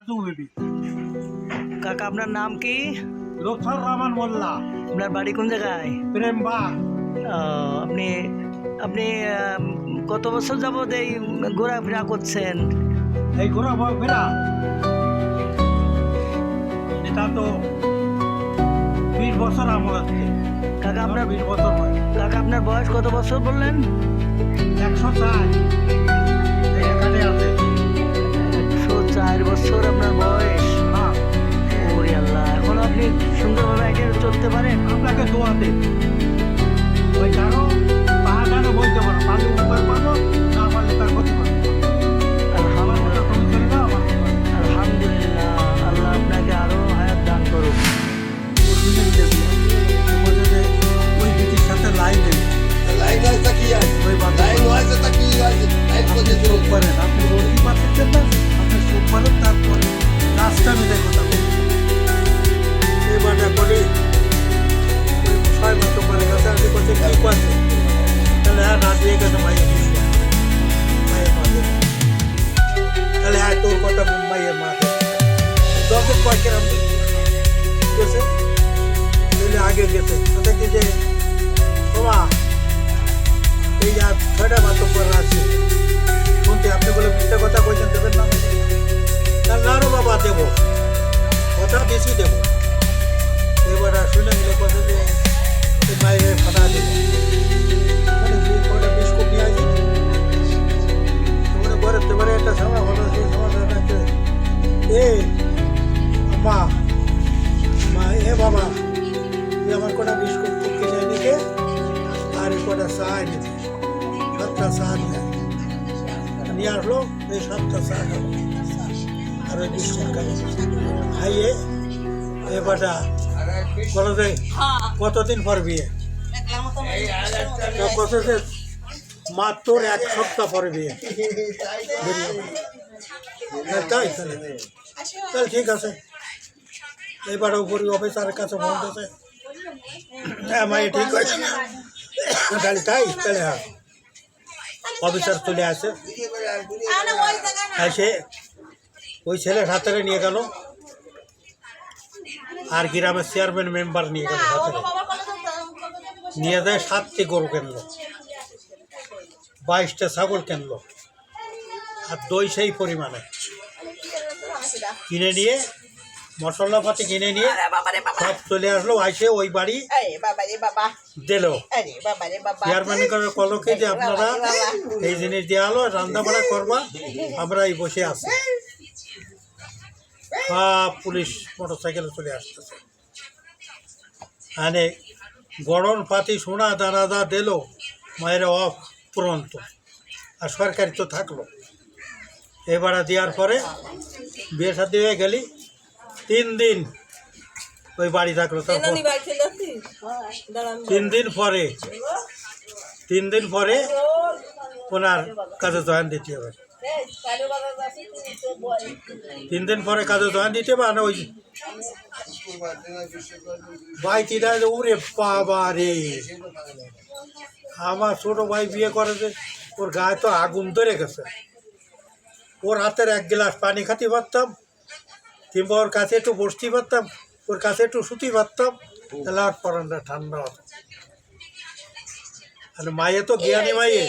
চৌধুরী। কাকা আপনার নাম কি? লুৎফর রহমান মোল্লা। আপনার বাড়ি কোন জায়গায়? প্রেমবাগ। আপনি আপনি কত বছর যাবত এই ঘোরাফেরা করছেন? এই ঘোরাফেরা এটা তো 20 বছর আমার আছে। কাকা আপনার 20 বছর হয়। কাকা আপনার বয়স কত বছর বললেন? 104 এখানে আছে। 104 বছর আপনার বয়স। হ্যাঁ, ওরে আল্লাহ, এখন আপনি সুন্দরভাবে হেঁটে চলতে পারেন? আপনাকে দোয়াতে ওই কারো পাহাড় বলতে পারো, পারলে উপর পাবো, না পারলে তার ক্ষতি পাবো। আলহামদুলিল্লাহ, তুমি চলে যাও, আমার আলহামদুলিল্লাহ, আল্লাহ আপনাকে আরো হায়াত দান করুক। ওই বিটির সাথে লাইন নেই। লাইন আছে কি আছে? ওই লাইন আছে তা কি আছে? লাইন করতে শুরু চোখ পারেন, আপনি রোডই পাচ্ছেন না, আপনি চোখ পারেন, তারপর রাস্তা মিলে কথা বলুন। এবারে করে ছয় মতো করে গেছে, আমি করতে কি করছে, তাহলে হ্যাঁ না দিয়ে গেছে মায়ের মাঝে, তাহলে হ্যাঁ তোর কথা মায়ের মাঝে দশের কয়েকেরাম গেছে, আগে গেছে কথা কি যে তোমা এই আর 6টা মাত্র করে আছে শুনতে, আপনি বলে মিথ্যা কথা বলছেন, দেবেন না? তাহলে আরো বাবা দেবো, কথা বেশি দেবো। এবার শুনে মিলে কথা যে মায়ের ফাটা দেবো, মানে কটা বিস্কুট নিয়ে আসি, তোমরা ঘরে তোমার একটা সামা হলো, সেই সামাটা এ মা মা এ বাবা তুই আমার কটা বিস্কুট কিনে নিতে আর কটা চা এনেছে, 7টা চা নিয়ে আসলো, এই 7টা চা খাবো আর ওই বিস্কুট খাবো খাইয়ে এবারটা বলো যে কতদিন পর বিয়ে? কত যে মাত্র 1 সপ্তাহ পরে বিয়ে। তাই তাহলে তাহলে ঠিক আছে, এবার উপরে অফিসারের কাছে বলতেছে হ্যাঁ মাই ঠিক আছে, তাহলে তাই তাহলে হ্যাঁ অফিসার চলে আসে, এসে ওই ছেলের হাতে নিয়ে গেল আর গ্রামের চেয়ারম্যান মেম্বার নিয়ে গেল, হাতে নিয়ে যায় 7টি গরু কিনলো, 22টা ছাগল কিনলো আর দই সেই পরিমাণে কিনে নিয়ে মশলাপাতি কিনে নিয়ে সব চলে আসলো, আসে ওই বাড়ি দিল। চেয়ারম্যান কলকে যে আপনারা এই জিনিস দেওয়া হলো, রান্না বাড়া করবা, আমরা এই বসে আছি। সব পুলিশ মোটরসাইকেলে চলে আসতেছে, মানে গড়ন পাতি সোনা দানা দা দিল, মায়ের অপুরন্ত আর সরকারি তো থাকলো। এবারে দেওয়ার পরে বিয়ে শাদী হয়ে গেলি 3 দিন ওই বাড়ি থাকলো, তারপর 3 দিন পরে ওনার কাজে জয়েন দিতে হবে, 3 দিন পরে কাজে জয়েন দিতে হবে। আর ওই ভাইটিরা উড়ে বাবা রে, আমার ছোট ভাই বিয়ে করেছে, ওর গায়ে তো আগুন ধরে গেছে, ওর হাতের 1 গ্লাস পানি খাতে পারতাম, কিংবা ওর কাছে একটু বসতে পারতাম, ওর কাছে একটু শুতে পারতাম, তাহলে আর পরানটা ঠান্ডা হতো। আর মায়ে তো জ্ঞানী মাইয়ে,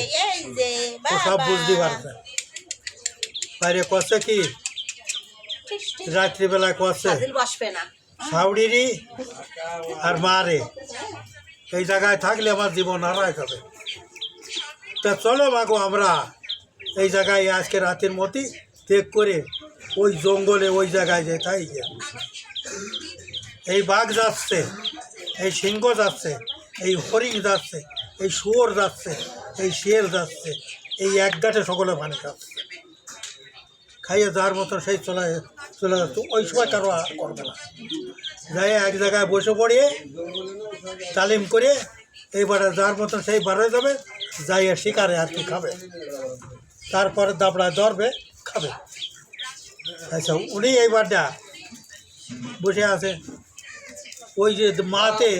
ও সব বুঝতে পারছে। বাইরে কষে কি রাত্রিবেলায় কষে সাউডিরি আর মারে, এই জায়গায় থাকলে আমার জীবন হারায় যাবে। তা চলো মাগো আমরা এই জায়গায় আজকে রাতের মধ্যে ত্যাগ করে ওই জঙ্গলে ওই জায়গায় যে তাই এই বাঘ যাচ্ছে, এই সিংহ যাচ্ছে, এই হরিণ যাচ্ছে, এই শুয়োর যাচ্ছে, এই শিয়াল যাচ্ছে, এই এক গাঁটে সকলে পানি খাচ্ছে, খাইয়ে যার মতন সেই চলে যাচ্ছে। ওই সময় কারো আর করবে না, যাই এক জায়গায় বসে পড়িয়ে তালিম করে এইবারে যার মতন সেই বার হয়ে যাবে, যাইয়ে শিকারে আর কি খাবে, তারপরে দাবড়ায় ধরবে খাবে। আচ্ছা উনি এইবারটা বসে আছে, ওই যে মাতে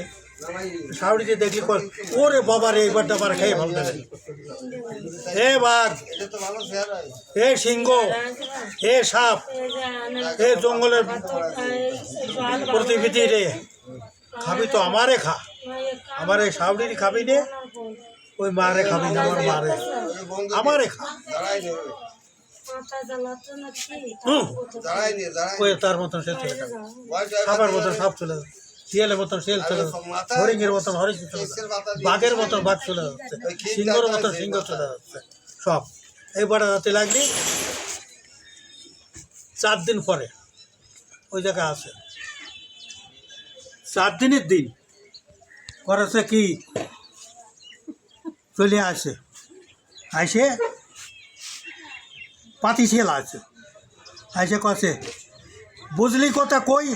সাউরিতে দেখলি কল ওরে বাবা রে এইবারটা আবার খেয়ে ভালো লাগে হে বাঘ এটা তো ভালো শেয়ার হয় হে সিংহ হে সাপ হে জঙ্গলের প্রতিবিধি রে খাবি তো আমারে খা আমার এই সাউরির খাবি নে ওই মারে খাবি না আমার মারে আমারে খা দাঁড়াই নিয়ে দাঁড়াই ওই তার মতন সে চলে যাবে সাপার মতন সাপ চলে যাবে শিয়ালের মতন শিয়াল চলে যাচ্ছে হরিণের মতন হরিণ চলে যাচ্ছে বাঘের মতন বাঘ চলে যাচ্ছে সিংহর মতন সিংহ চলে যাচ্ছে সব এইবারে রাতে লাগলি 4 দিন পরে ওই জায়গায় আছে 4 দিনের দিন করেছে কি চলে আসে আসে পাতি ছেল আছে আসে কছে বুঝলি কথা কই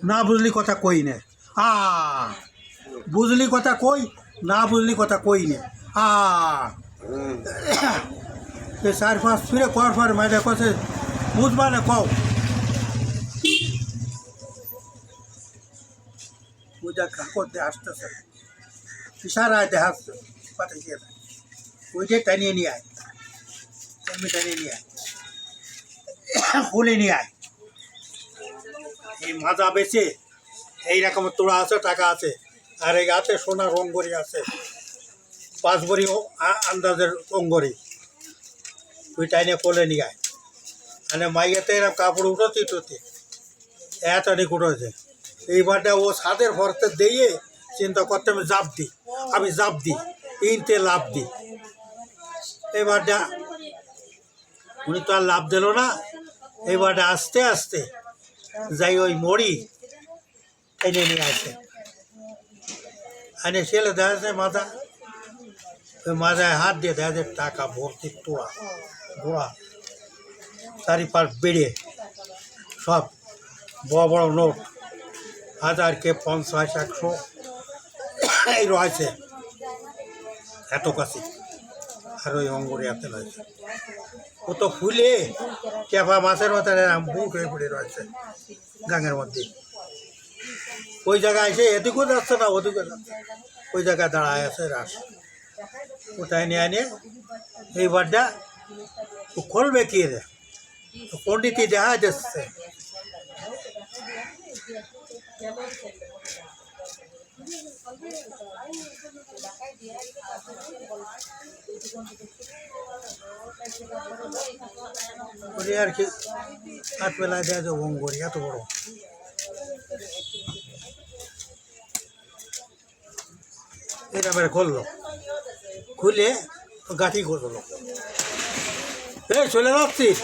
না বুঝলি কথা কই নে বুঝলি কথা কই না বুঝলি কথা কই নে সে 4-5 ফিরে কর পর মাইলে কছে বুঝবা না কও পূজা করতে আসতেছে ইশারায় দেখাচ্ছে পাতি ছেল ওইটাই টানিয়ে নিয়ে আয় এমনি টানিয়ে নিয়ে আয় খুলে নিয়ে আয় এই মাজা বেচে এইরকম তোড়া আছে টাকা আছে আর এই আছে সোনার অঙ্গরি আছে 5 ভরি আন্দাজের অঙ্গরি ওই টাইনে কোলে নিয়ে আয় মানে মাইয়াতে এরকম কাপড় উঠোতে উঠোতে এতটাই উঠেছে এইবারটা ও ছাদের ভরতে দিয়ে চিন্তা করতে আমি জাপ দিই ইনতে লাভ দিই এইবারটা উনি তো আর লাভ দিল না এইবারটা আস্তে আস্তে যাই ওই মরি এনে নিয়ে আসে এনে ছেলে দেখা যায় মাথা ওই মাথায় হাত দিয়ে দেখা যায় টাকা ভর্তি তোড়া ঘোড়া চারিপাশ বেড়ে সব বড় বড় নোট 1000 কে 50 100 এই রয়েছে এত কাছে আর ওই অঙ্গরে হাতে রয়েছে ও তো ফুলে ক্যাপা মাছের মাথায় বুক হয়ে পড়ে রয়েছে গাঙের মধ্যে ওই জায়গায় এসে এদিকেও যাচ্ছে না ওদিকেও যাচ্ছে ওই জায়গায় দাঁড়ায় আছে রাস ওটাই নিয়ে আনে এইবারটা ও খুলবে কি রে পণ্ডিতই দেখা যাচ্ছে আর কি হাত মেলায় দেওয়া যায় অঙ্গরি এত বড় এটা মেরে খুললো খুলে গাঠি খুললো এই চলে যাচ্ছিস